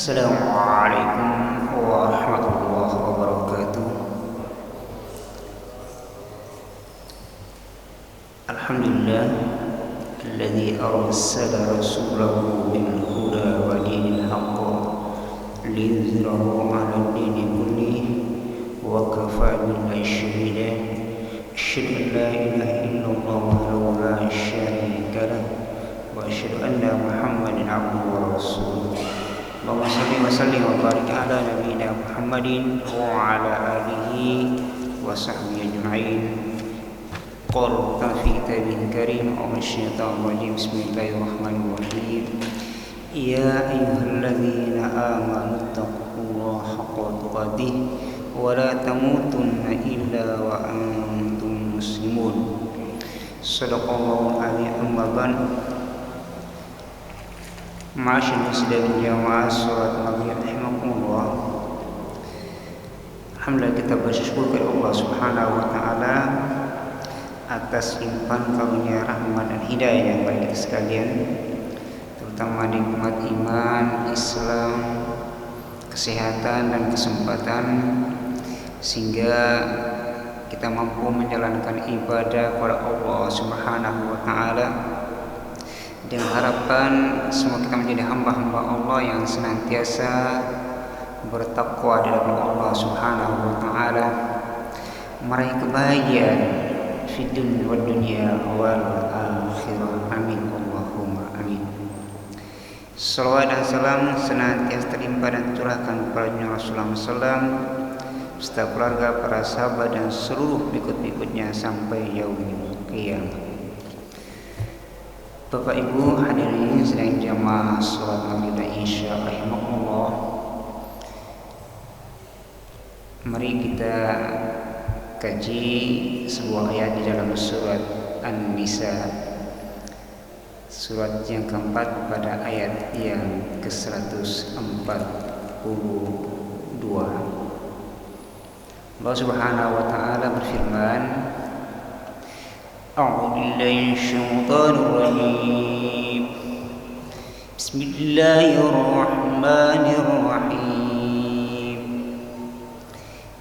Assalamualaikum warahmatullahi wabarakatuh. Alhamdulillah alladzi arsala rasulahu bil huda wa dinil haqq liyuzhirahu 'ala ad-dini kullihi wa kafaa billahi shahida. Asyhadu an la ilaha illallah wahdahu la syarika lahu wa asyhadu anna Muhammadan 'abduhu wa rasuluh. Allahumma shalli wa sallim wa barik ala nabiyyina Muhammadin wa ala alihi wa sahbihi ajma'in. Qul fi kitabihil karim wa syaitanir rajim. Bismillahirrahmanirrahim. Ya ayyuhalladzina amanu taqullaha haqqa tuqatih wa la tamutunna illa wa antum muslimun. Shadaqallahu al-azim. Ma'asyil muslimin jamaah surat Maryam rahimakumullah. Alhamdulillah, kita bersyukur kepada Allah Subhanahu wa taala atas limpahan karunia rahmat dan hidayah bagi kita sekalian, terutama nikmat iman, Islam, kesehatan dan kesempatan, sehingga kita mampu menjalankan ibadah kepada Allah Subhanahu wa taala dengan harapan semua kita menjadi hamba-hamba Allah yang senantiasa bertakwa di hadapan Allah Subhanahu wa taala, meraih kebahagiaan di dunia wal akhirah. Amin Allahumma amin. Salawat dan salam senantiasa terlimpah dan tercurahkan kepada Rasulullah SAW serta keluarga, para sahabat dan seluruh pengikut-pengikutnya sampai yaumil qiyamah. Bapak Ibu hadirin sedang jamaah salat maghrib dan isya rahimakumullah. Mari kita kaji sebuah ayat di dalam surat An-Nisa, surat yang keempat pada ayat yang ke-142. Allah Subhanahu wa taala berfirman, أعوذ بالله من الشيطان الرجيم بسم الله الرحمن الرحيم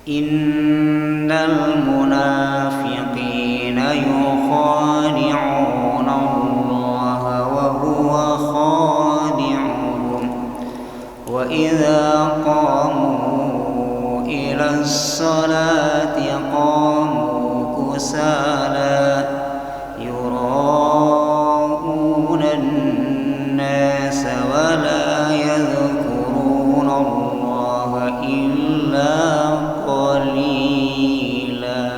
إن المنافقين يخادعون الله وهو خادعهم وإذا قاموا إلى الصلاة قاموا كسالى يراءون الناس ولا يذكرون الله إلا قليلا.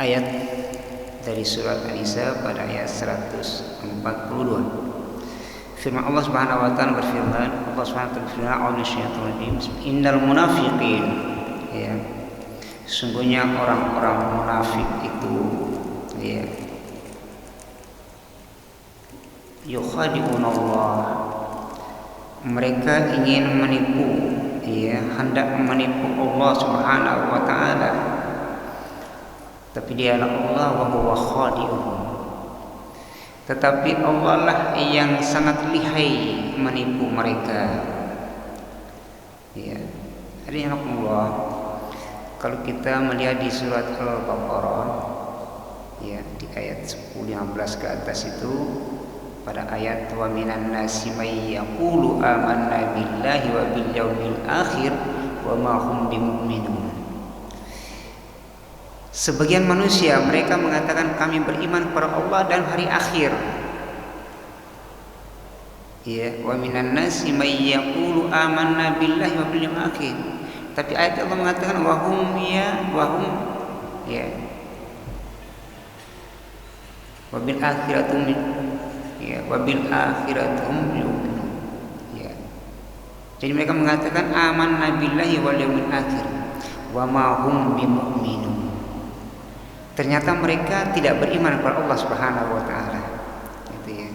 Ayat dari surat An-Nisa pada ayat 142. Firman Allah Subhanahu wa taala berfirman, Allah Subhanahu wa taala berfirman, "A'udzu minasyaitonir rajim. Innal munafiqin." Ya, sesungguhnya orang-orang munafik itu, ya, yukhadi'un Allah, mereka ingin menipu, ya, hendak menipu Allah Subhanahu wa taala, tapi dialah Allah wa huwa khadi'uhum, tetapi Allah lah yang sangat lihai menipu mereka. Ya, hari Allah, kalau kita melihat di surat Al-Baqarah, ya, di ayat 10-15 ke atas itu, pada ayat wa minan nasi may yaqulu amanna billahi wa bil yaumil akhir wa ma hum bimu'minun. Sebagian manusia mereka mengatakan kami beriman kepada Allah dan hari akhir. Ya, wa minan nasi may yaqulu amanna billahi wa bil yaumil akhir. Tapi ayat Allah mengatakan wahum wabil akhiratum yu'minun. Ya. Jadi mereka mengatakan amanna billahi wal yaumil akhir wa ma hum bimu'minun. Ternyata mereka tidak beriman kepada Allah Subhanahu wa taala. Gitu ya.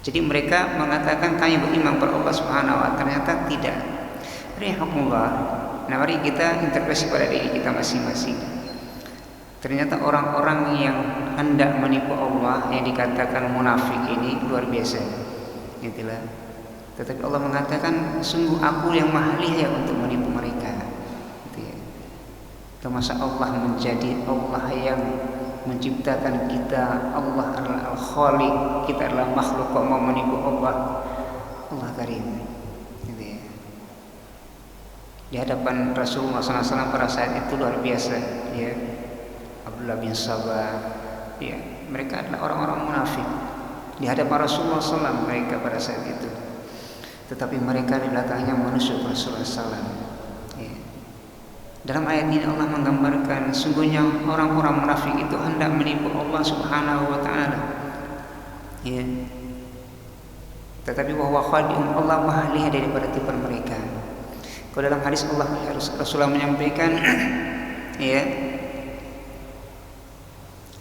Jadi mereka mengatakan kami beriman kepada Allah Subhanahu wa taala, ternyata tidak. Rahimahullah. Nah, mari kita interpretasi pada diri kita masing-masing. Ternyata orang-orang yang hendak menipu Allah yang dikatakan munafik ini luar biasa. Itulah. Tetapi Allah mengatakan, sungguh aku yang mahli ya untuk menipu mereka. Gitu ya. Masa Allah menjadi Allah yang menciptakan kita, Allah adalah Al-Khaliq, kita adalah makhluk, kok mau menipu Allah? Allah Karim. Gitu ya. Di hadapan Rasulullah SAW pada saat itu luar biasa, ya. Abdullah bin Sabah, ya, mereka adalah orang-orang munafik. Di hadapan Rasulullah SAW mereka pada saat itu, tetapi mereka di belakangnya menusuk Rasulullah SAW. Ya. Dalam ayat ini Allah menggambarkan sungguhnya orang-orang munafik itu hendak menipu Allah Subhanahu wa Ta'ala. Ya. Tetapi bahwa Allah maha lihat daripada tipuan mereka. Kalau dalam hadis Rasulullah menyampaikan, ya,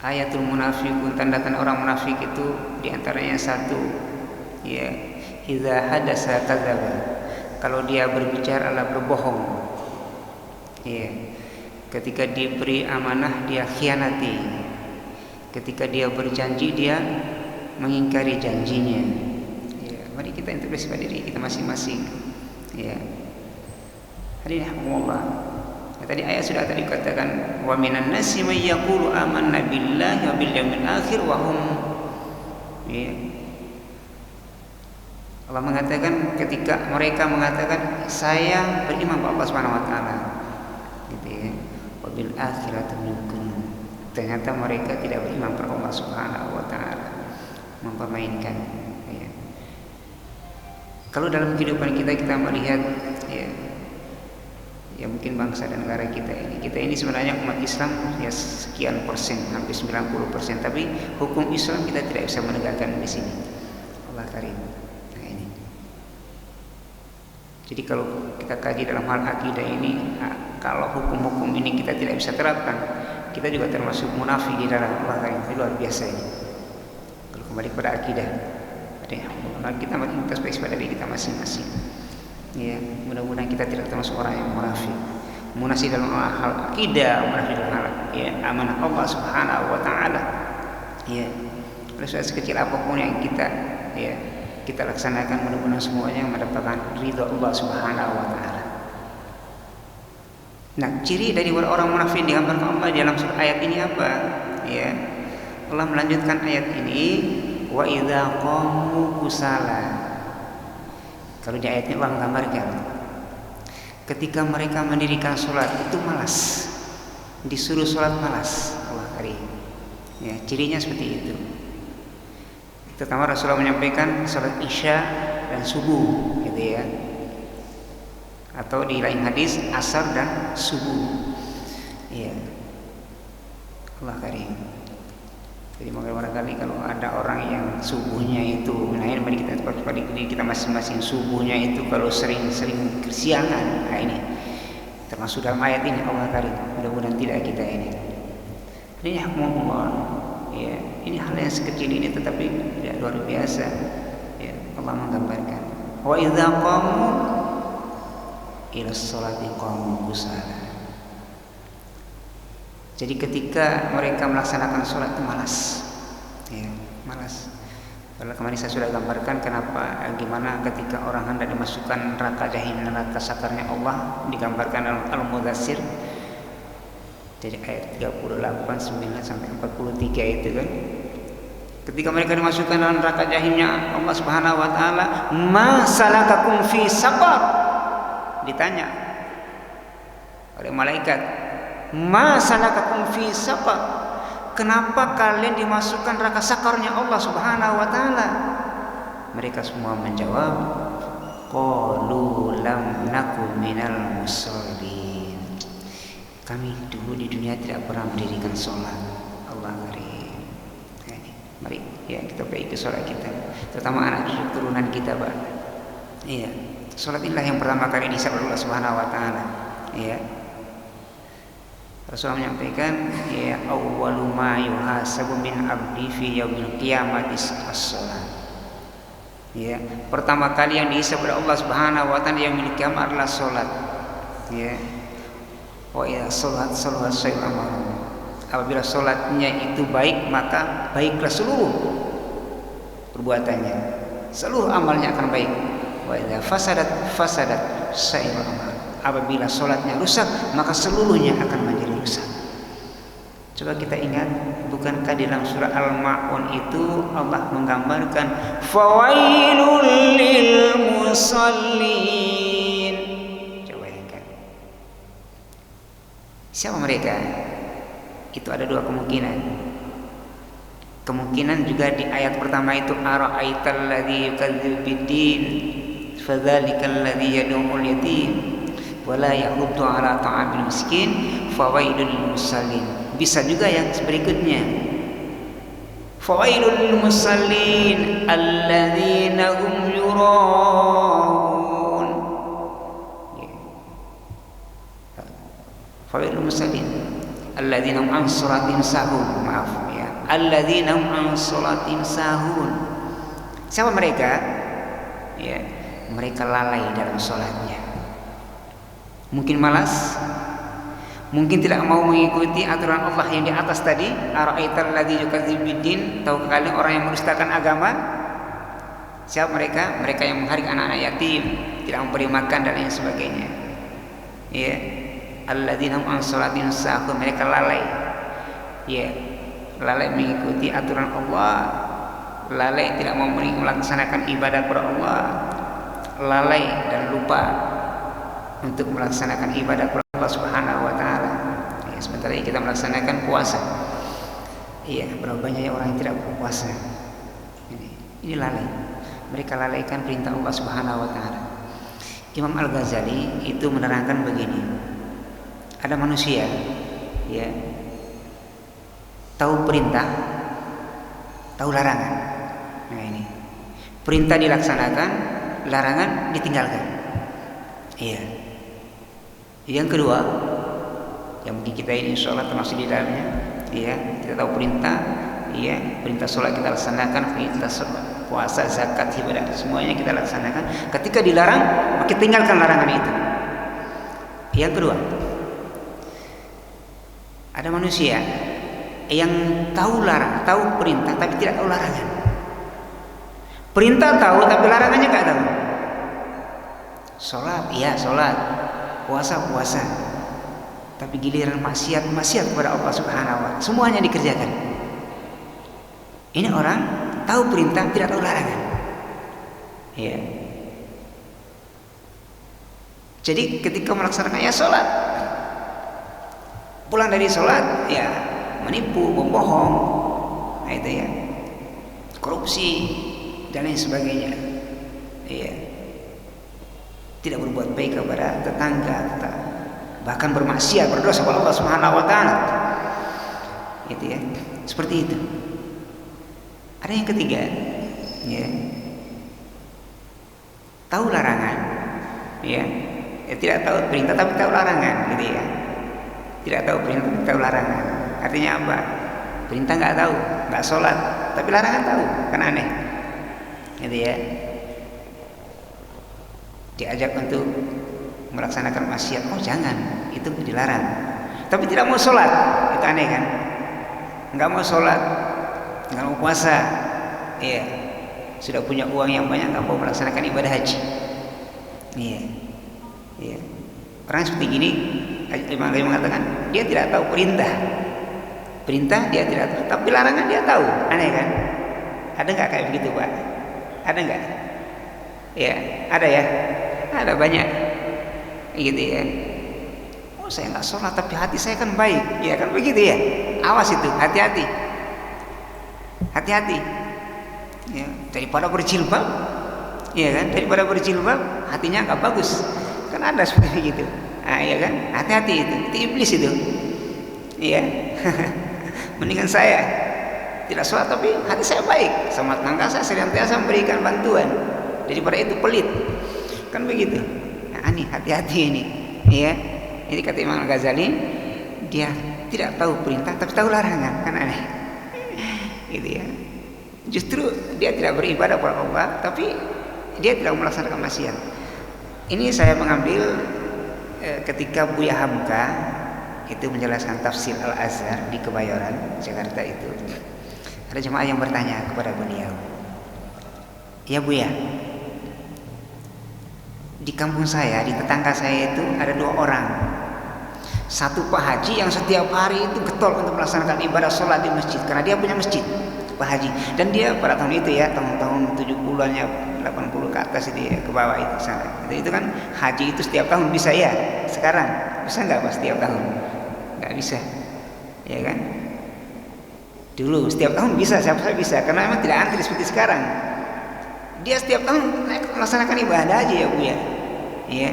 ayatul munafiqun, tanda-tanda orang munafik itu diantaranya satu, ya, idza hadasa kadzaba, kalau dia berbicara adalah berbohong, ya, ketika diberi amanah dia khianati, ketika dia berjanji dia mengingkari janjinya. Ya, mari kita introspeksi pada diri kita masing-masing, ya. Hadirin Allah, tadi ayat sudah tadi katakan, wa minan nasi may yaqulu amanna billahi wa bil yaumil akhir wa hum, ya. Allah mengatakan ketika mereka mengatakan saya beriman kepada Allah Subhanahu wa taala, gitu ya, wa bil akhirati yuqinun, ternyata mereka tidak beriman kepada Allah Subhanahu wa taala, mempermainkan, ya. Kalau dalam kehidupan kita melihat, ya mungkin bangsa dan negara kita ini sebenarnya umat Islam ya sekian persen, hampir 90%, tapi hukum Islam kita tidak bisa menegakkan di sini. Allah Karim. Nah ini. Jadi kalau kita kaji dalam hal akidah ini, kalau hukum-hukum ini kita tidak bisa terapkan, kita juga termasuk munafik di dalam Allah Karim. Itu luar biasa ini. Kalau kembali kepada akidah, kita introspeksi pada diri kita masing-masing. Ya, mudah-mudahan kita tidak termasuk orang yang munafik. Munafik dalam hal akidah, munafik dalam hal amanah Allah Subhanahu wa taala. Ya. Proses sekecil apapun yang kita laksanakan, mudah-mudahan semuanya mendapatkan ridha Allah Subhanahu wa taala. Nah, ciri dari orang munafik digambarkan Allah dalam surah ayat ini apa? Ya. Allah melanjutkan ayat ini, wa idza qamu kusala. Kalau di ayatnya Allah menggambarkan ketika mereka mendirikan sholat itu malas, disuruh sholat malas. Allah Karim. Ya, cirinya seperti itu. Terutama Rasulullah menyampaikan sholat isya dan subuh, gitu ya. Atau di lain hadis asar dan subuh. Ya. Allah Karim. Jadi barangkali kalau ada orang yang subuhnya itu, nah ini mari kita pada diri kita masing-masing, subuhnya itu kalau sering-sering kesiangan, nah ini termasuk dalam ayat ini Allah Karim. Mudah-mudahan tidak kita ini. Ini Allah, ya, ini hal yang sekecil ini tetapi ya, luar biasa. Ya, Allah menggambarkan. Wa idza qamu ila sholati qamu kusala. Jadi ketika mereka melaksanakan sholat itu malas, ya, malas. Kalau kemarin saya sudah gambarkan gimana ketika orang hendak dimasukkan neraka jahim, neraka sakarnya Allah, digambarkan dalam Al-Mudaththir. Jadi ayat 38, 9 sampai 43 itu kan. Ketika mereka dimasukkan dalam neraka jahimnya Allah Subhanahu wa taala, "Ma salakakum fi saqar?" Ditanya oleh malaikat, "Ma salakakum fi saqar?" Kenapa kalian dimasukkan neraka sakarnya Allah Subhanahu wa taala? Mereka semua menjawab, qalu lam naku minal musallin. Kami dulu di dunia tidak pernah mendirikan sholat. Allah Karim. Mari ya kita perbaiki sholat kita, terutama anak cucu turunan kita, Pak. Iya, sholat inilah yang pertama kali disabda Allah Subhanahu wa taala. Iya. Rasulullah menyampaikan, ya awwalu ma yuhasabu min abdi fi yaumil qiyamati as-shalah. Ya, pertama kali yang dihisab oleh Allah Subhanahu wa taala yang milik kiamat adalah salat. Ya. Wa ya salat salat sayyid amal. Apabila sholatnya itu baik, maka baiklah seluruh perbuatannya, seluruh amalnya akan baik. Wa idza fasadat sa'irul amal. Apabila sholatnya rusak, maka seluruhnya akan menjadi rusak. Coba kita ingat, bukankah di dalam surah Al-Ma'un itu Allah menggambarkan fawailul lil musallin. Coba ingat. Siapa mereka? Itu ada dua kemungkinan. Kemungkinan juga di ayat pertama itu ara'aital ladzi yukadzibu biddin fadzalikal ladzi yad'ul yatim wala yahuddu ala ta'amil miskin fawailul lil musallin. Bisa juga yang berikutnya, fawailul lil musallin alladzina hum yura'un. Fawailul musallin alladzina hum an salatihim sahun. Maaf ya, alladzina hum an salatihim sahun. Siapa mereka? Ya, mereka lalai dalam salatnya. Mungkin malas, mungkin tidak mau mengikuti aturan Allah yang di atas tadi. Ara'aital ladzi yukadzibu biddin, tahu kalian orang yang mendustakan agama? Siapa mereka? Mereka yang mengharik anak-anak yatim, tidak memberi makan dan lain sebagainya. Ya, alladzina hum an salatihim sahun, mereka lalai. Ya, lalai mengikuti aturan Allah, lalai tidak mau melaksanakan ibadah kepada Allah, lalai dan lupa untuk melaksanakan ibadah kepada Allah Subhanahu wa taala. Ya, sebentar lagi kita melaksanakan puasa. Iya, berapa banyak orang yang tidak berpuasa. Ini lalai. Mereka lalaikan perintah Allah Subhanahu wa taala. Imam Al-Ghazali itu menerangkan begini. Ada manusia, ya, tahu perintah, tahu larangan. Nah ini, perintah dilaksanakan, larangan ditinggalkan. Iya. Yang kedua, yang mungkin kita ini sholat termasuk di dalamnya, ya, kita tahu perintah, ya, perintah sholat kita laksanakan, perintah puasa, zakat, ibadah, semuanya kita laksanakan. Ketika dilarang, maka tinggalkan larangan itu. Yang kedua, ada manusia yang tahu larang, tahu perintah, tapi tidak tahu larangan. Perintah tahu, tapi larangannya nggak tahu. Sholat, iya sholat. Puasa, tapi giliran maksiat kepada Allah Subhanahu wa ta'ala, semuanya dikerjakan. Ini orang tahu perintah, tidak tahu larangan. Ya. Jadi ketika melaksanakan ya sholat, pulang dari sholat ya menipu, membohong, nah itu ya, korupsi dan lain sebagainya. Ya. Tidak berbuat baik kepada tetangga, bahkan bermaksiat, berdosa kepada Allah Subhanahu wa taala. Gitu ya. Seperti itu. Ada yang ketiga, ya. Tahu larangan, ya. Tidak tahu perintah tapi tahu larangan, gitu ya. Tidak tahu perintah tapi tahu larangan. Artinya apa? Perintah nggak tahu, nggak sholat, tapi larangan tahu, kan aneh. Gitu ya. Diajak untuk melaksanakan maksiat, oh jangan, itu dilarang. Tapi tidak mau sholat, itu aneh kan? Nggak mau sholat, nggak mau puasa, iya. Sudah punya uang yang banyak, nggak mau melaksanakan ibadah haji, iya. Iya. Orang seperti gini, Imam Ghazali mengatakan dia tidak tahu perintah dia tidak tahu, tapi larangan dia tahu, aneh kan? Ada nggak kayak begitu Pak? Ada nggak? Ya, ada ya. Ada banyak gitu ya. Oh saya nggak sholat tapi hati saya kan baik, ya kan begitu ya. Awas itu, hati-hati, ya, daripada berjilbab, ya kan, daripada berjilbab hatinya nggak bagus, kan ada seperti itu. Nah, ya kan, hati-hati itu iblis itu, ya. Mendingan saya tidak sholat tapi hati saya baik, sama tetangga saya senantiasa memberikan bantuan, daripada itu pelit. Kan begitu. Nah, aneh, hati-hati ini. Ya. Ini kata Imam Al-Ghazali, dia tidak tahu perintah tapi tahu larangan, kan aneh. Gitu ya. Justru dia tidak beribadah kepada Allah, tapi dia tidak melaksanakan maksiat. Ini saya mengambil ketika Buya Hamka itu menjelaskan tafsir Al-Azhar di Kebayoran, Jakarta itu. Ada jemaah yang bertanya kepada beliau, "Ya Buya, di kampung saya, di tetangga saya itu ada 2 orang. Satu Pak Haji yang setiap hari itu getol untuk melaksanakan ibadah sholat di masjid karena dia punya masjid, Pak Haji. Dan dia pada tahun itu ya, tahun-tahun 70-annya, 80 ke atas itu ya, ke bawah itu sana. Itu kan haji itu setiap tahun bisa ya. Sekarang bisa nggak Pak setiap tahun? Nggak bisa, ya kan? Dulu setiap tahun bisa, siapa bisa, karena memang tidak antri seperti sekarang. Dia setiap tahun melaksanakan ibadah aja ya Bu ya. Iya.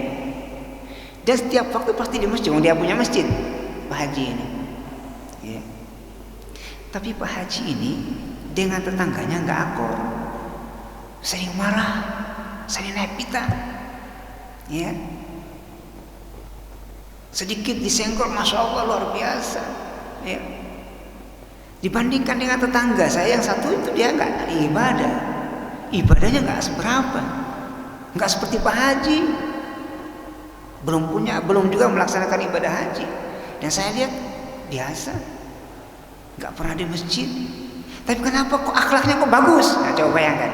Dan setiap waktu pasti di masjid, dia punya masjid, Pak Haji ini. Ya. Tapi Pak Haji ini dengan tetangganya nggak akur, sering marah, sering naik pita, ya. Sedikit disenggol, masya Allah luar biasa, ya. Dibandingkan dengan tetangga saya yang satu itu dia nggak ibadah, ibadahnya nggak seberapa, nggak seperti Pak Haji. Belum juga melaksanakan ibadah haji. Dan saya lihat biasa, nggak pernah di masjid. Tapi kenapa kok akhlaknya kok bagus? Nah, coba bayangkan,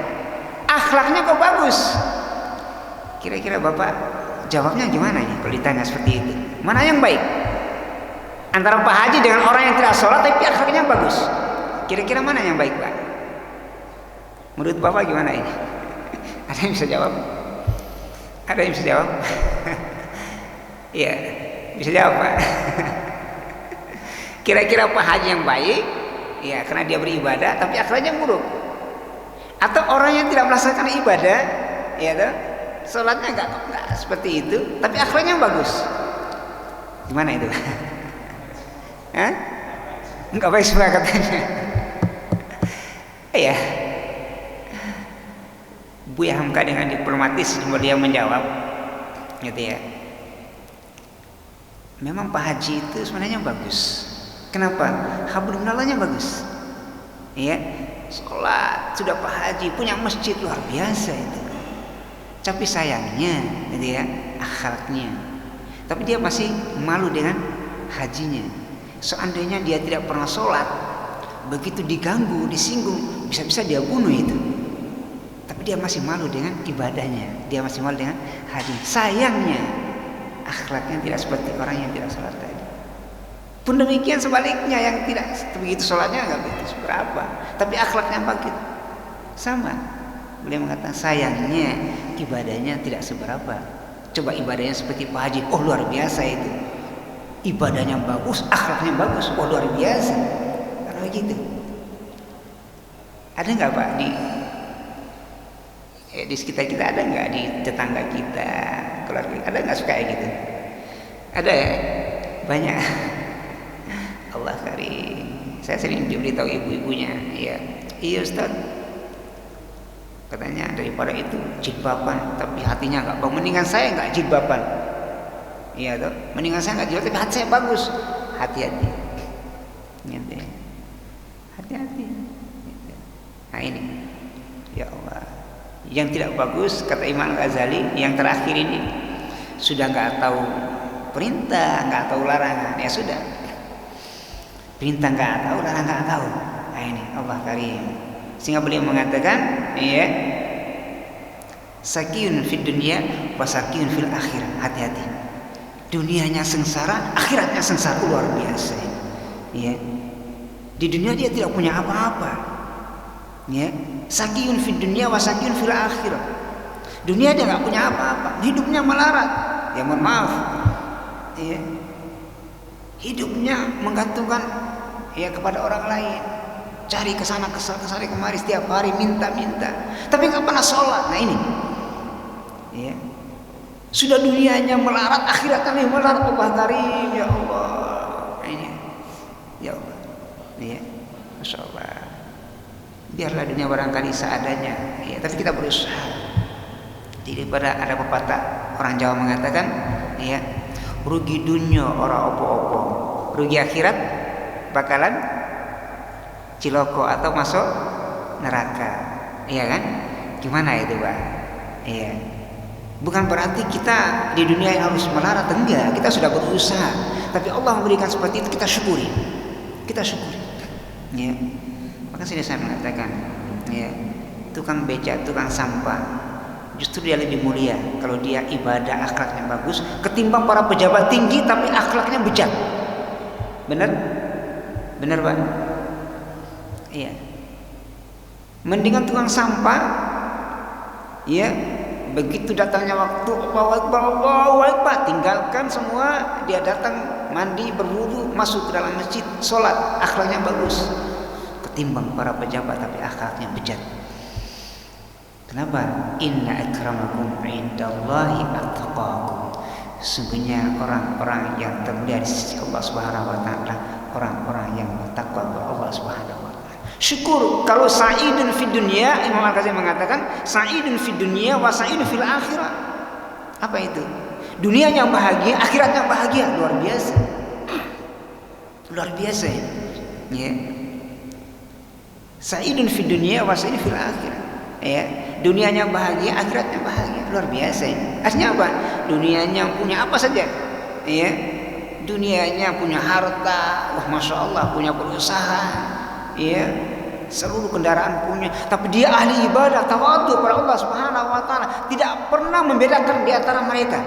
akhlaknya kok bagus. Kira-kira Bapak jawabnya gimana nih kalau ditanya seperti itu? Mana yang baik? Antara Pak Haji dengan orang yang tidak sholat tapi akhlaknya bagus. Kira-kira mana yang baik Pak? Menurut Bapak gimana ini? Ada yang bisa jawab? Ada yang bisa jawab? Iya, bisa jawab Pak. Kira-kira Pak Haji yang baik, ya karena dia beribadah, tapi akhlaknya buruk. Atau orang yang tidak melaksanakan ibadah, ya toh, sholatnya nggak seperti itu, tapi akhlaknya bagus. Gimana itu? Hah? Nggak baik semua katanya. Iya. Buya Hamka dengan diplomatis dia menjawab, gitu ya. Memang Pak Haji itu sebenarnya bagus. Kenapa? Hablum minallahnya bagus. Ya, sholat sudah Pak Haji punya masjid luar biasa itu. Tapi sayangnya, gitu ya, akhlaknya. Tapi dia masih malu dengan hajinya. Seandainya dia tidak pernah sholat, begitu diganggu, disinggung, bisa-bisa dia bunuh itu. Tapi dia masih malu dengan ibadahnya. Dia masih malu dengan haji. Sayangnya, akhlaknya tidak seperti orang yang tidak sholat tadi. Pun demikian sebaliknya, yang tidak begitu sholatnya nggak begitu seberapa, tapi akhlaknya bagus, sama. Beliau mengatakan sayangnya ibadahnya tidak seberapa. Coba ibadahnya seperti Pak Haji, oh luar biasa itu. Ibadahnya bagus, akhlaknya bagus, oh luar biasa. Kalau begitu, ada nggak Pak di sekitar kita, ada nggak di tetangga kita, keluarga kita, ada nggak suka kayak gitu? Ada ya, banyak. Allah karim. Saya sering diberitahu ibu-ibunya, iya Ustaz, katanya daripada itu jilbaban tapi hatinya nggak bagus, mendingan saya nggak jilbaban. Iya toh, mendingan saya nggak jilbaban tapi hati saya bagus. Hati-hati, hati-hati. Nah ini, ya Allah, yang tidak bagus kata Imam Ghazali yang terakhir ini, sudah nggak tahu perintah, nggak tahu larangan, ya sudah. Perintah nggak tahu, larangan nggak tahu. Nah ini Allah karim. Sehingga beliau mengatakan, ya, sakiyun fid dunya wa sakiyun fil akhirah. Hati-hati. Dunianya sengsara, akhiratnya sengsara, luar biasa. Ya. Di dunia dia tidak punya apa-apa. Ya. Sakiyun fid dunya wa sakiyun fil akhirah. Dunia dia nggak punya apa-apa, hidupnya melarat. Ya mohon maaf. Ya. Hidupnya menggantungkan ya kepada orang lain, cari ke sana kemari setiap hari, minta, tapi nggak pernah sholat. Nah ini, ya, sudah dunianya melarat, akhiratnya melarat. Allah karim, ya Allah. Ini, ya Allah, ya, masya Allah. Biarlah dunia barangkali seadanya, ya, tapi kita berusaha. Daripada ada pepatah orang Jawa mengatakan, ya, rugi dunia orang opo-opo, rugi akhirat bakalan ciloko atau masuk neraka. Iya kan? Gimana itu Pak? Iya. Bukan berarti kita di dunia yang harus melarat, enggak. Kita sudah berusaha, tapi Allah memberikan seperti itu, kita syukuri. Kita syukuri. Ya. Maka saya mengatakan, ya, tukang beca, tukang sampah, justru dia lebih mulia kalau dia ibadah akhlaknya bagus ketimbang para pejabat tinggi tapi akhlaknya bejat. Benar? Benar, Pak? Iya. Mendingan tukang sampah, ya, begitu datangnya waktu Allahu Akbar, tinggalkan semua, dia datang mandi, berwudu, masuk ke dalam masjid, sholat, akhlaknya bagus, ketimbang para pejabat tapi akhlaknya bejat. Kenapa? Inna akramakum indallahi atqakum. Sungguhnya orang-orang yang termulia di sisi Allah Subhanahu wa taala, orang-orang yang bertakwa kepada Allah Subhanahu wa taala. Syukur kalau sa'idun fid dunya, Imam Al-Ghazali mengatakan sa'idun fid dunya wa sa'idun fil akhirah. Apa itu? Dunianya bahagia, akhiratnya bahagia, luar biasa. Luar biasa ya. Ya. Sa'idun fid dunya wa sa'idun fil akhirah. Ya, dunianya bahagia, akhiratnya bahagia, luar biasa ya. Artinya apa? Dunianya punya apa saja. Ya. Dunianya punya harta, wah masya Allah, punya berusaha, ya, seluruh kendaraan punya, tapi dia ahli ibadah, tawadhu kepada Allah Subhanahu wa taala, tidak pernah membedakan di antara mereka.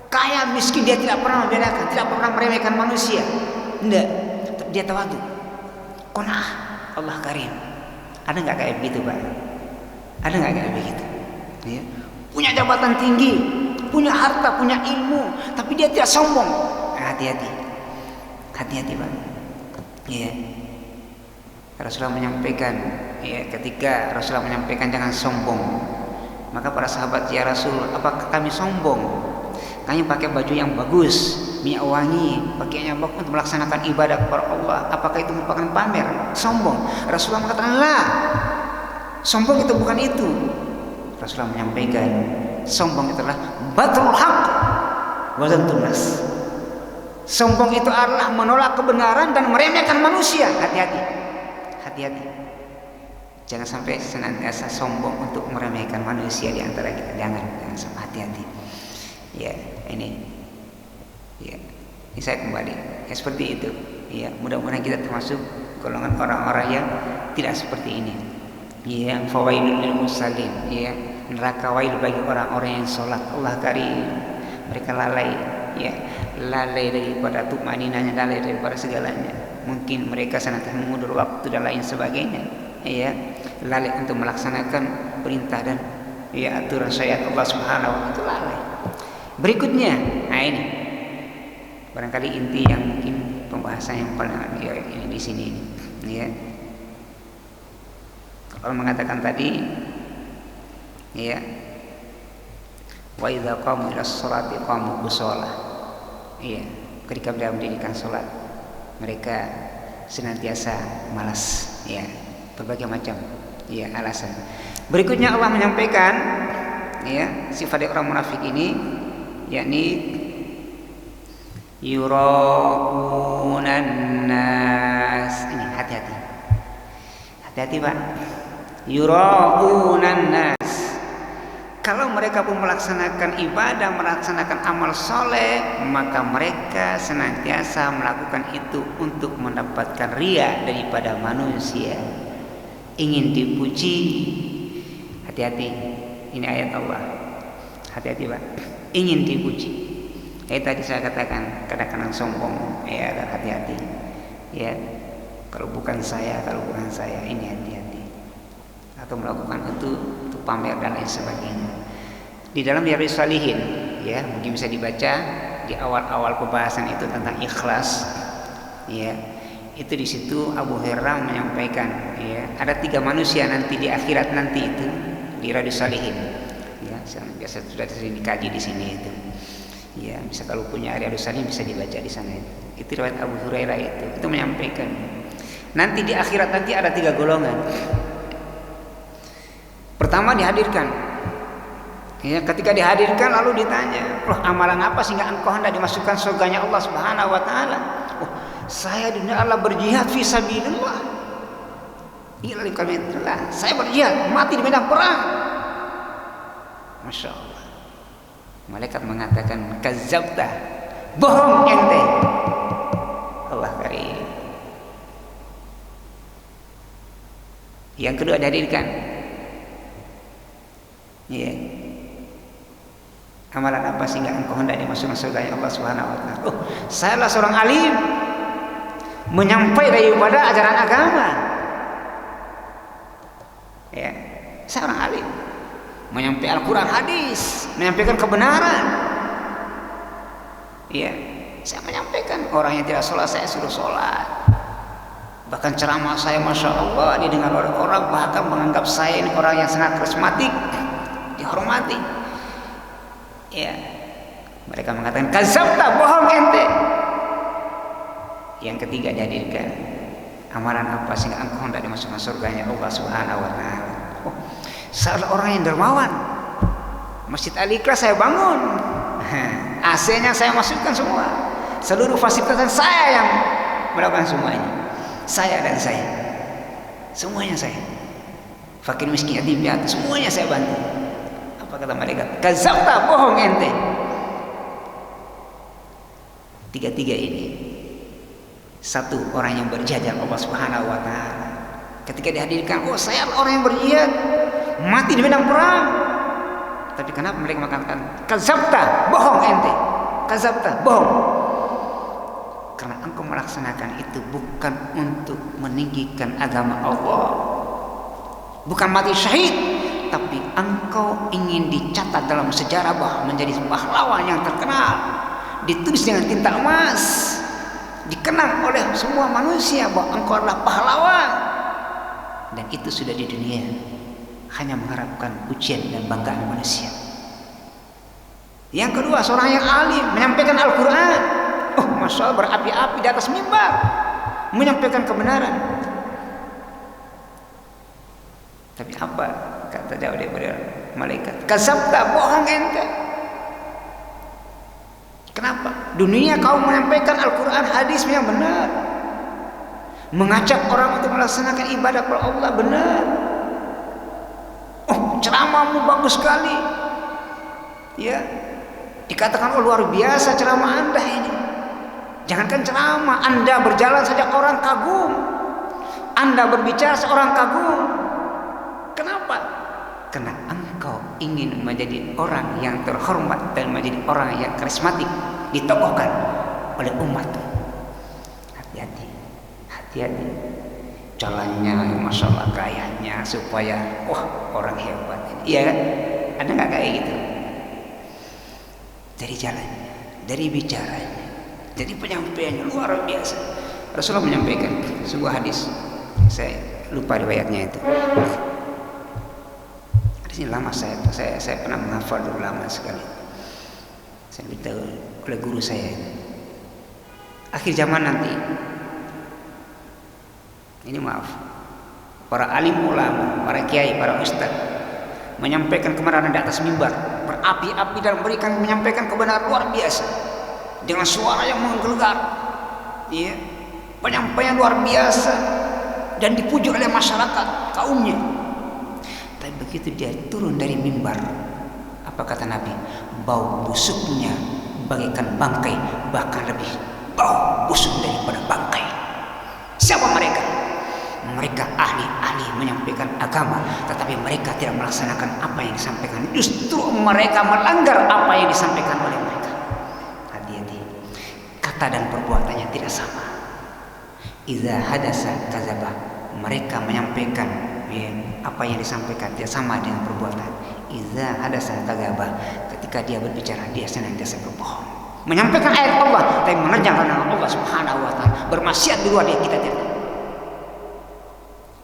Kaya miskin dia tidak pernah membedakan, tidak pernah meremehkan manusia. Tidak, dia tawadhu. Qanaah, Allah karim. Ada nggak kayak begitu, Pak? Ada nggak kayak begitu? Ya. Punya jabatan tinggi, punya harta, punya ilmu, tapi dia tidak sombong. Hati-hati, hati-hati, Pak. Ya. Rasulullah menyampaikan, ya, ketika Rasulullah menyampaikan jangan sombong, maka para sahabat, ya Rasul, apakah kami sombong? Kami pakai baju yang bagus, minyak wangi, pakaiannya bagus untuk melaksanakan ibadah kepada Allah. Apakah itu merupakan pamer? Sombong? Rasulullah mengatakan, lah, sombong itu bukan itu. Rasulullah menyampaikan, sombong itu adalah batrul haq wa ghamtun nas. Sombong itu adalah menolak kebenaran dan meremehkan manusia. Hati-hati, hati-hati. Jangan sampai senantiasa sombong untuk meremehkan manusia di antara kita. Jangan sampai, hati-hati. Ya, ini saya kembali. Ya, seperti itu. Ya, mudah-mudahan kita termasuk golongan orang-orang yang tidak seperti ini. Ya, fawailul lil musallin. Ya, neraka wail bagi orang-orang yang sholat. Allah karim. Mereka lalai. Ya, lalai daripada tumaninanya, lalai daripada segalanya. Mungkin mereka senantiasa mengundur waktu dan lain sebagainya. Ya, lalai untuk melaksanakan perintah dan, ya, aturan syariat Allah Subhanahu wa taala, itu lalai. Berikutnya, nah ini barangkali inti yang mungkin pembahasan yang paling, ya, ini di sini, ya. Kalau mengatakan tadi, ya, wa idza qamu ila sholati qamu kusala. Iya, ketika mereka mendirikan sholat, mereka senantiasa malas, ya, berbagai macam, ya, alasan. Berikutnya Allah menyampaikan, ya, sifat orang munafik ini, yakni yuraunan nas. Ini hati-hati, hati-hati, Pak. Yuraunan nas. Kalau mereka pun melaksanakan ibadah, melaksanakan amal soleh, maka mereka senantiasa melakukan itu untuk mendapatkan ria daripada manusia, ingin dipuji. Hati-hati, ini ayat Allah. Hati-hati, Pak. Ingin dipuji. Tadi saya katakan kadang-kadang sombong, ya, hati-hati. Ya, kalau bukan saya, ini hati-hati. Atau melakukan itu untuk pamer dan lain sebagainya. Di dalam Riyadhus Shalihin, ya, mungkin bisa dibaca di awal-awal pembahasan itu tentang ikhlas. Ya, itu di situ Abu Hurairah menyampaikan, ya, ada 3 manusia nanti di akhirat nanti itu di Riyadhus Shalihin. Ya, biasa sudah sering dikaji di sini itu. Ya, bisa kalau punya Riyadhus Shalihin bisa dibaca di sana itu. Itu riwayat Abu Hurairah itu menyampaikan. Nanti di akhirat nanti ada 3 golongan. Pertama dihadirkan. Ya, ketika dihadirkan lalu ditanya, "Loh, amalan apa sehingga engkau hendak dimasukkan surganya Allah Subhanahu wa taala?" "Oh, saya dunia Allah berjihad fi sabilillah." Ila likamitillah. Saya berjihad, mati di medan perang. Masya Allah. Malaikat mengatakan, "Kadzabta." Bohong ente. Allah karim. Yang kedua dihadirkan. Ya. Amalan apa sehingga engkau hendak dimasukkan surga Allah Subhanahu wa taala? Oh, saya adalah seorang alim, menyampaikan daripada ajaran agama. Ya, saya orang alim, menyampaikan Al-Quran, hadis, menyampaikan kebenaran. Ya, saya menyampaikan. Orang yang tidak sholat saya suruh sholat. Bahkan ceramah saya, masya Allah, didengar oleh orang, bahkan menganggap saya ini orang yang sangat karismatik, dihormati. Ya, mereka mengatakan kazabta, bohong ente. Yang ketiga dihadirkan, amalan apa sehingga engkau hendak dimasukkan surganya Allah Subhanahu wa taala? Oh, saya orang yang dermawan. Masjid Al-Ikhlas saya bangun, AC-nya saya masukkan semua, seluruh fasilitas saya yang melakukan semuanya. Saya dan saya, semuanya saya. Fakir miskin yatim piatu semuanya saya bantu. Apa kata mereka? Kazabta, bohong ente. Tiga-tiga ini, satu orang yang berjihad Allah Subhanahu wa taala. Ketika dihadirkan, oh saya orang yang berjihad, mati di medan perang. Tapi kenapa mereka mengatakan kazabta, bohong ente? Kazabta, bohong. Karena engkau melaksanakan itu bukan untuk meninggikan agama Allah, bukan mati syahid, tapi engkau ingin dicatat dalam sejarah bahwa menjadi pahlawan yang terkenal, ditulis dengan tinta emas, dikenang oleh semua manusia bahwa engkau adalah pahlawan. Dan itu sudah di dunia, hanya mengharapkan pujian dan banggaan manusia. Yang kedua, seorang yang alim menyampaikan Al-Quran. Oh, masya Allah, berapi-api di atas mimbar menyampaikan kebenaran. Tapi apa kata jawab daripada malaikat? Kazabta, bohong ente. Kenapa? Dunia kau menyampaikan Al-Quran, hadis yang benar, mengajak orang untuk melaksanakan ibadah kepada Allah, benar. Oh, ceramahmu bagus sekali. Ya, dikatakan oh luar biasa ceramah Anda ini. Jangankan ceramah, Anda berjalan saja orang kagum, Anda berbicara seorang kagum. Kenapa? Karena engkau ingin menjadi orang yang terhormat dan menjadi orang yang karismatik, ditokohkan oleh umat. Hati-hati, hati-hati. Jalannya, masya Allah, gayanya supaya wah orang hebat ini. Iya kan? Ada nggak kayak gitu? Dari jalannya, dari bicaranya, jadi penyampaiannya luar biasa. Rasulullah menyampaikan sebuah hadis, saya lupa riwayatnya itu. Hadis ini lama, saya pernah menghafal dulu, lama sekali. Saya beritahu oleh guru saya. Akhir zaman nanti, ini maaf, para alim ulama, para kiai, para ustaz menyampaikan kebenaran di atas mimbar, berapi-api dan menyampaikan kebenaran luar biasa dengan suara yang menggelegar, ya, penyampaian luar biasa dan dipuji oleh masyarakat kaumnya. Tapi begitu dia turun dari mimbar, apa kata Nabi? Bau busuknya bagaikan bangkai, bahkan lebih bau busuk daripada bangkai. Siapa mereka? Mereka ahli-ahli menyampaikan agama, tetapi mereka tidak melaksanakan apa yang disampaikan. Justru mereka melanggar apa yang disampaikan oleh mereka. Hati-hati, kata dan perbuatannya tidak sama. Idza hadasa kadzaba, mereka menyampaikan apa yang disampaikan tidak sama dengan perbuatan. Idza hadasa kadzaba, ketika dia berbicara dia senantiasa berbohong, menyampaikan ayat Allah tapi menerjang nama Allah Subhanahu wa taala, bermaksiat di luar dia, kita tidak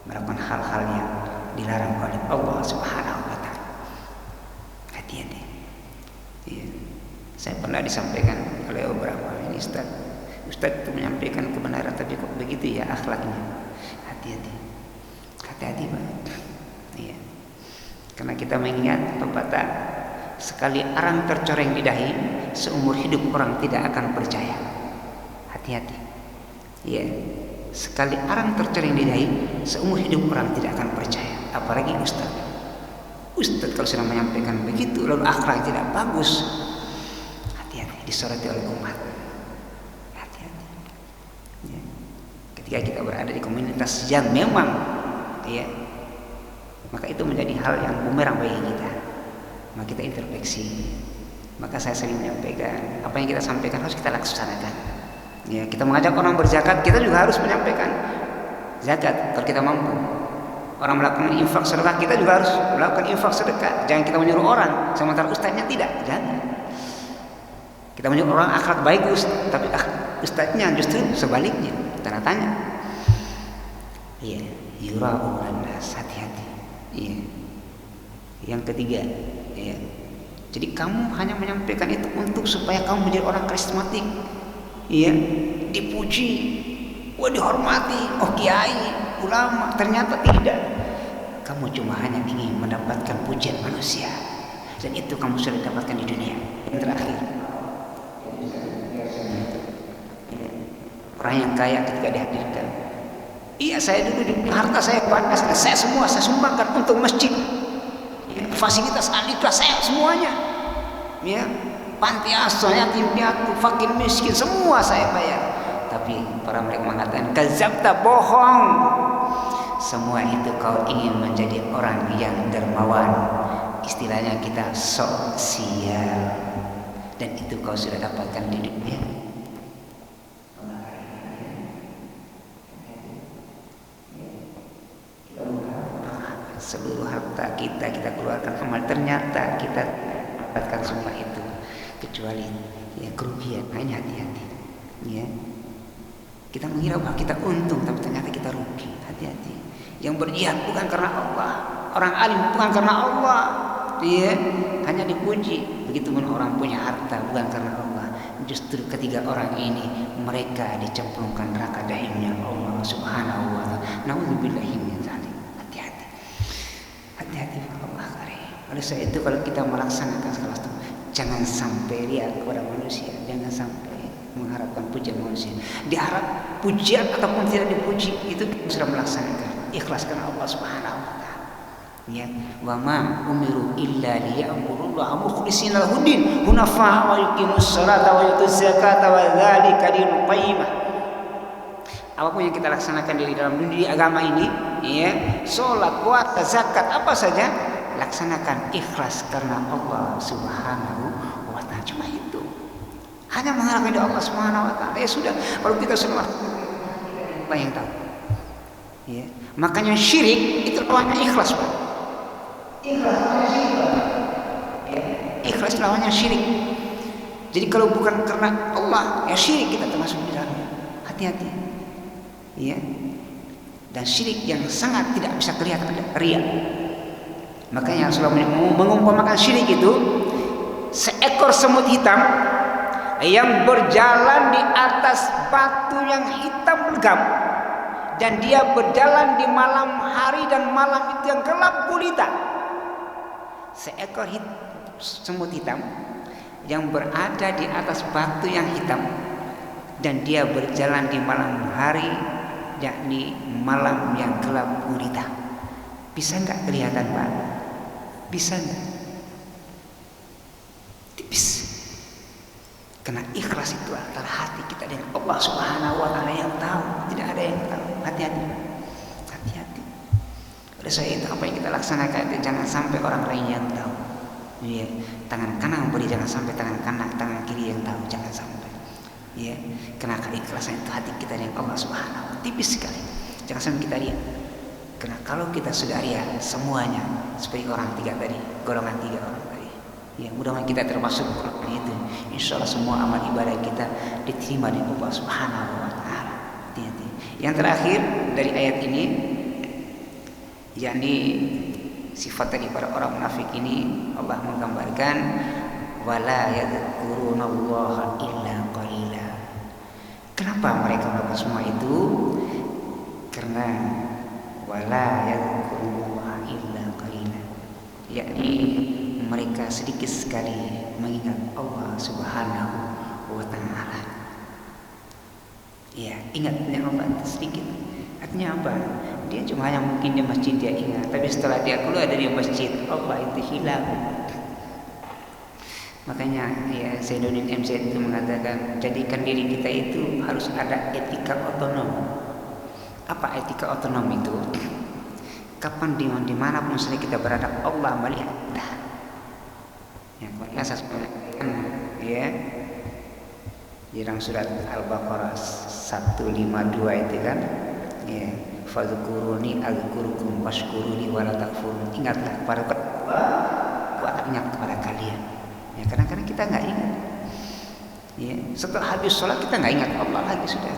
melakukan hal-hal yang dilarang oleh Allah Subhanahu wa taala. Hati-hati. Ya. Saya pernah disampaikan oleh beberapa ini Ustaz itu menyampaikan kebenaran tapi kok begitu ya akhlaknya. Hati-hati. Hati-hati, Pak. Iya. Karena kita mengingat pepatah, sekali arang tercoreng di dahi, seumur hidup orang tidak akan percaya. Hati-hati. Iya. Sekali arang tercoreng di dahi, seumur hidup orang tidak akan percaya. Apalagi Ustaz kalau sudah menyampaikan begitu lalu akhlak tidak bagus, hati-hati, disoroti oleh umat. ketika kita berada di komunitas yang memang ya, maka itu menjadi hal yang bumerang bagi kita. Maka kita introspeksi. Maka saya sering menyampaikan apa yang kita sampaikan harus kita laksanakan. Ya, kita mengajak orang berzakat, kita juga harus menyampaikan zakat kalau kita mampu. Orang melakukan infak sedekah, kita juga harus melakukan infak sedekah. Jangan kita menyuruh orang sementara ustaznya tidak. Jangan. Kita menyuruh orang akhlak baik tapi ustaznya justru sebaliknya. Tanda tanya. Iya, yura'un nas, hati-hati. Iya. Yang ketiga, ya. Jadi kamu hanya menyampaikan itu untuk supaya kamu menjadi orang karismatik, iya, dipuji, wah dihormati, oh kiai, ulama. Ternyata tidak. Kamu cuma hanya ingin mendapatkan pujian manusia, dan itu kamu sudah dapatkan di dunia. Yang terakhir, orang yang kaya ketika dihadirkan, iya saya dulu harta saya banyak, saya semua saya sumbangkan untuk masjid. Fasilitas alika saya semuanya, ya, panti asuhan, yatim piatu, fakir miskin semua saya bayar. Tapi para mereka mengatakan kadzabta, bohong. Semua itu kau ingin menjadi orang yang dermawan, istilahnya kita sok sial, dan itu kau sudah dapatkan di dunia. Seluruh harta kita keluarkan amal, ternyata kita dapatkan semua itu kecuali ya kerugian. Hanya hati-hati, ya. Kita mengira bahwa kita untung, tapi ternyata kita rugi. Hati-hati. Yang berjihad bukan karena Allah, orang alim bukan karena Allah, ya, hanya dipuji. Begitupun orang punya harta bukan karena Allah. Justru ketiga orang ini mereka dicemplungkan neraka dahimnya Allah Subhanahu wa taala. Nauzubillahi min dzalik. Hati-hati Allah karim. Oleh sebab itu kalau kita melaksanakan salah satu, jangan sampai riya kepada manusia, jangan sampai mengharapkan pujian manusia. Diharap pujian ataupun tidak dipuji, itu kita sudah melaksanakan. Ikhlaskan Allah Subhanahu wa taala. Ya, wa ma umiru illa liya'budullaha mukhlishina lahu-din, hunafa wa yuqimus salata wa yutuz zakata wa dzalika dinul qayyimah. Apapun yang kita laksanakan di dalam dunia agama ini, ya, sholat, puasa, zakat, apa saja, laksanakan ikhlas karena Allah Subhanahu wa taala. Cuma itu. Hanya mengharapkan dari Allah Subhanahu wa taala. Ya sudah, kalau kita sudah Allah yang tahu. Ya. Makanya syirik itu lawannya ikhlas, Pak. Ikhlas lawannya syirik. Ya. Ikhlas lawannya syirik. Jadi kalau bukan karena Allah, ya syirik kita termasuk di dalamnya. Hati-hati. Ya, dan syirik yang sangat tidak bisa kelihatan adalah riya. Makanya Rasulullah mengumpamakan syirik itu seekor semut hitam yang berjalan di atas batu yang hitam legam, dan dia berjalan di malam hari dan malam itu yang gelap gulita. Seekor semut hitam yang berada di atas batu yang hitam, dan dia berjalan di malam hari, yakni malam yang gelap gulita. Bisa nggak kelihatan, Pak? Bisa nggak? Tipis. Karena ikhlas itu antara hati kita dengan Allah Subhanahu wa taala yang tahu. Tidak ada yang tahu. Hati-hati. Hati-hati. Oleh sebab itu apa yang kita laksanakan itu jangan sampai orang lain yang tahu. Ya, tangan kanan beri, jangan sampai tangan kiri yang tahu, jangan sampai. Ya, karena keikhlasan itu hati kita dengan Allah Subhanahu wa taala tipis sekali. Jangan sampai kita riya. Karena kalau kita sudah riya, semuanya seperti orang tiga tadi, golongan tiga orang tadi. Ya, mudah-mudahan kita termasuk orang itu. Insyaallah semua amal ibadah kita diterima oleh Allah Subhanahu wa taala. Hati-hati. Yang terakhir dari ayat ini, yakni sifat daripada orang munafik ini, Allah menggambarkan wala yadhkurunallaha illa qalila. Kenapa mereka melakukan semua itu? Karena wala yadhkurunallaha illa qalila, yakni mereka sedikit sekali mengingat Allah Subhanahu wa taala. Ya, ingatnya Allah sedikit. Artinya apa? Dia cuma hanya mungkin di masjid dia ingat, tapi setelah dia keluar dari masjid, Allah itu hilang. Makanya ya Zainuddin MZ itu mengatakan, jadikan diri kita itu harus ada etika otonom. Apa etika otonom itu? Kapan dimanapun saja kita berada, Allah melihat kita. Ya, saya sampaikan ya di dalam surat Al-Baqarah 152 itu kan, ya, fadhkuruni adzkurukum washkuruni wala takfurun. Ingatlah kepada aku akan ingat kepada kalian. Ya, kadang-kadang kita nggak ingat. Ya, setelah habis sholat kita nggak ingat Allah lagi sudah.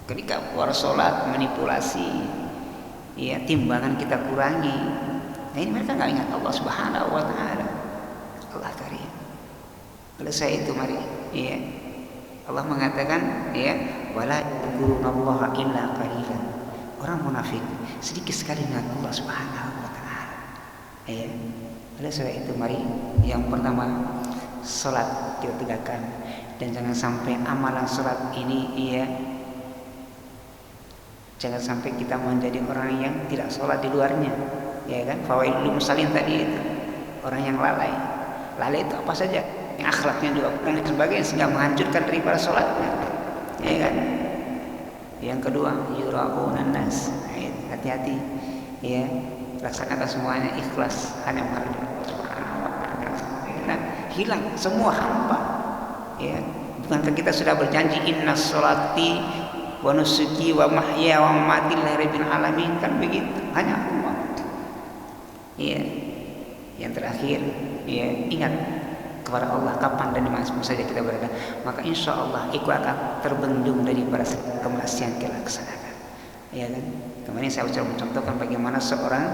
Ketika keluar sholat manipulasi, ya, timbangan kita kurangi. Nah, ini mereka nggak ingat Allah Subhanahu Wa Taala. Allah Karim. Oleh saya itu mari, ya, Allah mengatakan, ya, wala yadhkurunallaha illa qalilan. Orang munafik sedikit sekali ingat Allah Subhanahu Wa Taala. Ya, oleh saya itu mari, yang pertama salat kita tegakkan, dan jangan sampai amalan salat ini, ya, jangan sampai kita menjadi orang yang tidak sholat di luarnya, ya kan? Fawailul musallin tadi itu orang yang lalai. Lalai itu apa saja? Yang akhlaknya juga dan sebagainya, sehingga menghancurkan daripada sholatnya, ya kan? Yang kedua, yura'unan nas. Hati-hati, ya, laksanakan semuanya ikhlas, hanya karena hilang semua hampa, ya. Bukankah kita sudah berjanji inna sholati wa nusuki wa mahya wa mamati lillahi rabbil alamin, kan begitu, hanya Allah. Ya, yang terakhir, ya, ingat kepada Allah kapan dan dimana saja kita berada, maka insya Allah itu akan terbendung daripada kemaksiatan kita laksanakan, ya kan? Kemarin saya coba mencontohkan bagaimana seorang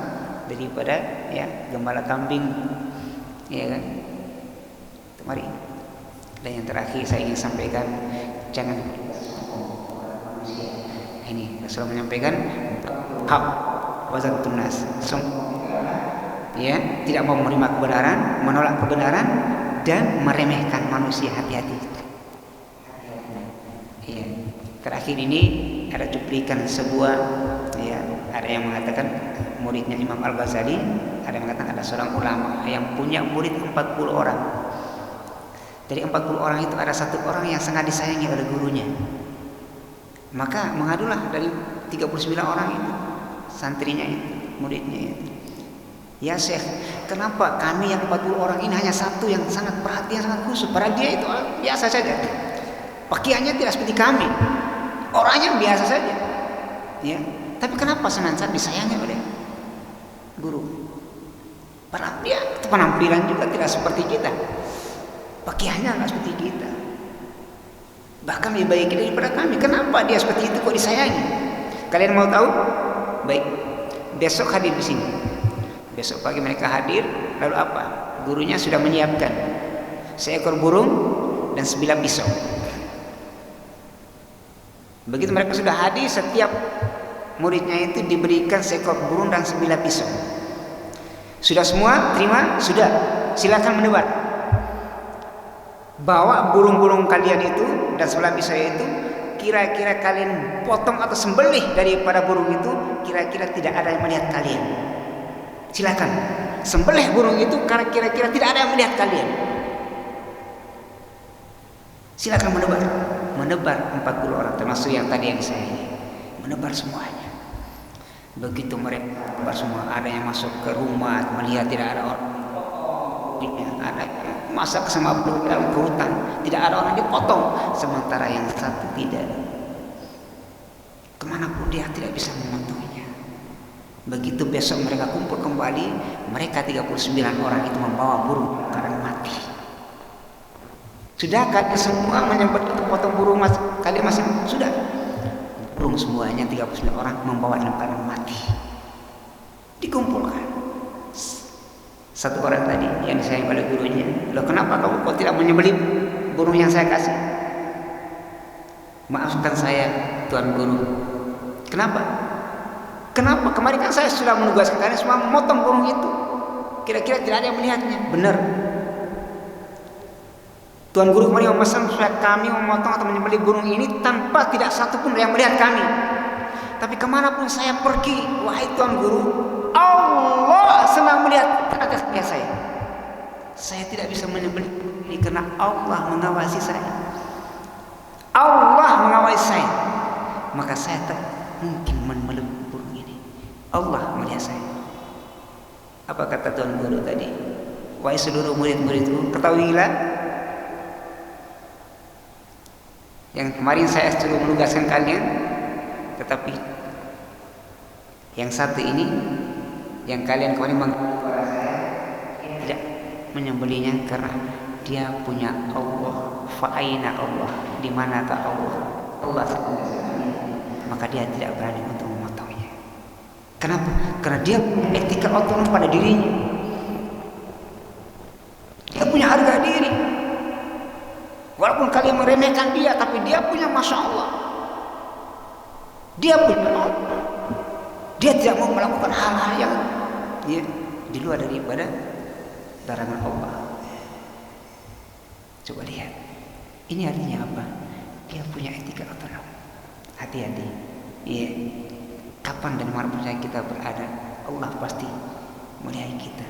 daripada, ya, gembala kambing, ya kan? Mari. Dan yang terakhir saya ingin sampaikan, jangan ini Rasul menyampaikan hak wazan tunas, ya, tidak mau menerima kebenaran, menolak kebenaran, dan meremehkan manusia. Hati-hati. Ya, terakhir ini ada cuplikan sebuah, ya, ada yang mengatakan muridnya Imam Al-Ghazali, ada yang mengatakan ada seorang ulama yang punya murid 40 orang. Dari 40 orang itu ada satu orang yang sangat disayangi oleh gurunya. Maka mengadulah dari 39 orang itu, santrinya itu, muridnya itu. Ya Syekh, kenapa kami yang 40 orang ini hanya satu yang sangat perhatian, sangat khusus? Padahal dia itu biasa saja. Pakaiannya tidak seperti kami, orangnya biasa saja. Ya, tapi kenapa senantiasa disayangi oleh guru? Padahal dia penampilan juga tidak seperti kita, pakaiannya nggak seperti kita, bahkan lebih baik daripada kami. Kenapa dia seperti itu kok disayangi? Kalian mau tahu? Baik, besok hadir di sini. Besok pagi mereka hadir, lalu apa? Gurunya sudah menyiapkan seekor burung dan 9 pisau. Begitu mereka sudah hadir, setiap muridnya itu diberikan seekor burung dan 9 pisau. Sudah semua? Terima? Sudah. Silakan menebar. Bawa burung-burung kalian itu dan 9 pisau itu, kira-kira kalian potong atau sembelih daripada burung itu, kira-kira tidak ada yang melihat kalian. Silakan sembelih burung itu karena kira-kira tidak ada yang melihat kalian. Silakan menebar. Menebar 40 orang termasuk yang tadi yang saya menebar semuanya. Begitu mereka menebar semua, ada yang masuk ke rumah melihat tidak ada orang, ada masak sama dalam hutan, tidak ada orang, dipotong. Sementara yang satu tidak, kemanapun dia tidak bisa membantunya. Begitu besok mereka kumpul kembali, mereka 39 orang itu membawa burung karena mati. Sudah kalian semua menyebut itu potong burung kalian masih sudah. Burung semuanya 39 orang membawa dalam keadaan mati. Dikumpulkan. Satu orang tadi yang disayang oleh gurunya, loh kenapa kamu kok tidak menyembelih burung yang saya kasih? Maafkan saya Tuan Guru. Kenapa? Kenapa? Kemarin kan saya sudah menugaskan kalian semua memotong burung itu. Kira-kira tidak ada yang melihatnya. Benar. Tuan Guru kemarin memesan supaya kami memotong atau menyembelih burung ini tanpa tidak satupun yang melihat kami. Tapi kemanapun saya pergi, wahai Tuan Guru, Allah senang melihat atasnya saya. Saya tidak bisa menyembelih ini karena Allah mengawasi saya. Allah mengawasi saya. Maka saya mungkin memeluk burung ini. Allah melihat saya. Apa kata Tuan Guru tadi? Wahai seluruh murid-muridku, ketahuilah yang kemarin saya suruh menugaskan kalian, tetapi yang satu ini yang kalian kemarin kepada saya tidak menyembelinya karena dia punya Allah. Fa'aina Allah, di mana tak Allah? Allah maka dia tidak berani untuk memotongnya. Kenapa? Karena dia etika Allah pada dirinya. Dia punya harga diri. Walaupun kalian meremehkan dia, tapi dia punya Masya Allah. Dia punya Allah. Dia tidak mau melakukan hal-hal yang di luar daripada larangan Allah. Coba lihat. Ini artinya apa? Dia punya etika otonom. Hati-hati. Ya. Kapan dan mana saja kita berada, Allah pasti melihat kita.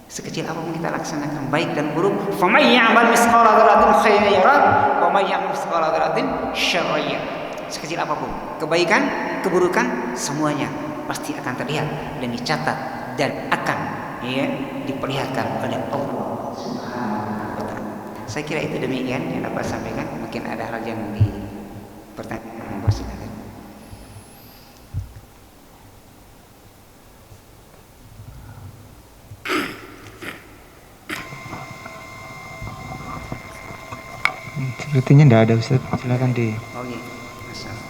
Sekecil apapun kita laksanakan, baik dan buruk. Faman ya'mal mithqala dzarratin khairan yarah, wa may ya'mal mithqala dzarratin syarran yarah. Sekecil apapun, kebaikan, keburukan, semuanya pasti akan terlihat dan dicatat dan akan diperlihatkan oleh Allah Subhanahu wa taala. Saya kira itu demikian yang dapat saya sampaikan. Mungkin ada hal yang dipertanyakan, silakan. Sepertinya tidak ada, Ustaz. Silakan di. Oh iya, masalah.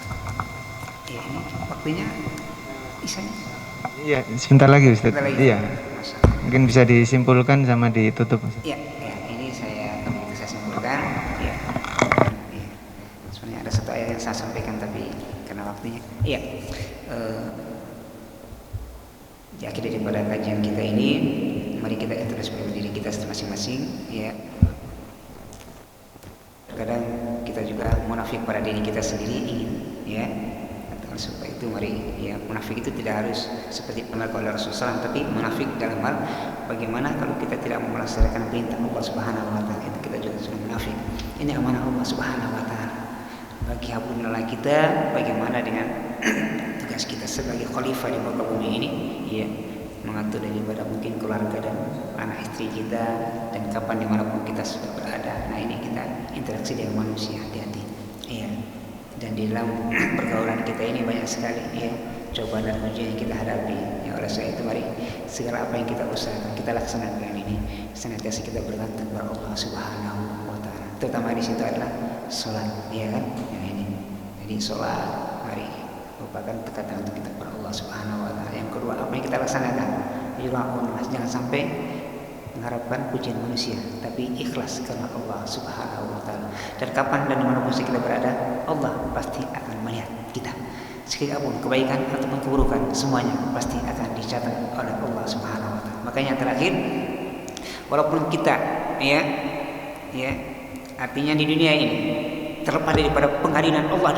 Ya ini waktunya isanya. Iya, sebentar lagi, Ustaz. Sebentar lagi. Iya. Masalah. Mungkin bisa disimpulkan sama ditutup, Ustaz. Ya, ini saya simpulkan. Ya. Sebenarnya ada satu ayat yang saya sampaikan tapi karena waktunya. Iya. Di akhir daripada kajian kita ini, mari kita introspeksi diri kita masing-masing. Ya. Kadang kita juga munafik pada diri kita sendiri ingin, supaya itu mari munafik itu tidak harus seperti pernah oleh Rasulullah, tapi munafik dalam hal bagaimana kalau kita tidak melaksanakan perintah Allah Subhanahu wa taala, itu kita juga sudah munafik. Ini amanah Allah Subhanahu wa taala bagi hablullah kita, bagaimana dengan tugas kita sebagai khalifah di muka bumi ini, mengatur daripada mungkin keluarga dan anak istri kita dan kapan dimanapun kita sudah berada. Nah ini kita interaksi dengan manusia, hati-hati. Dan di dalam pergaulan kita ini banyak sekali cobaan dan ujian yang kita hadapi. Oleh sebab itu mari segala apa yang kita usahakan kita laksanakan ini senantiasa kita bergantung kepada Allah Subhanahu wa taala. Terutama di situ adalah salat, kan? Yang ini. Jadi salat mari merupakan dekatan untuk kita kepada Allah Subhanahu wa taala. Yang kedua, apa yang kita laksanakan jangan sampai mengharapkan pujian manusia, tapi ikhlas karena Allah Subhanahu wa taala. Dan kapan dan dimanapun kita berada, Allah pasti akan melihat kita. Sekali apapun kebaikan ataupun keburukan, semuanya pasti akan dicatat oleh Allah Subhanahu wa taala. Makanya yang terakhir, walaupun kita artinya di dunia ini terlepas daripada pengadilan Allah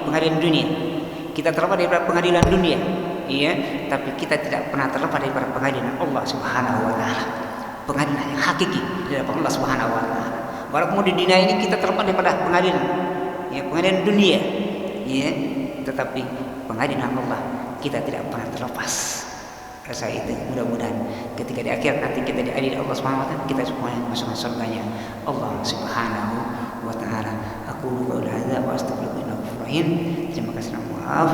pengadilan dunia. Kita terlepas daripada pengadilan dunia, tapi kita tidak pernah terlepas daripada pengadilan Allah Subhanahu wa taala. Pengadilan yang hakiki dari Allah Subhanahu wa taala. Walaupun di dunia ini kita terlepas daripada pengadilan, pengadilan dunia, tetapi pengadilan Allah kita tidak pernah terlepas. Rasa itu mudah-mudahan ketika di akhir nanti kita diadili Allah Subhanahu wa taala, kita semuanya masuk surganya Allah Subhanahu wa taala. Aku qauli hadza wa astaghfirullahaladzim. Terima kasih, maaf.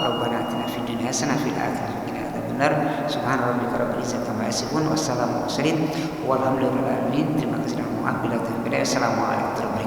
Rabbana atina fid dunya hasanah fil akhirati qina adzabannar. Subhana rabbika rabbil izzati amma yasifun. Wassalamu alaikum warahmatullahi wabarakatuh. Terima kasih, maaf. Assalamualaikum warahmatullahi wabarakatuh.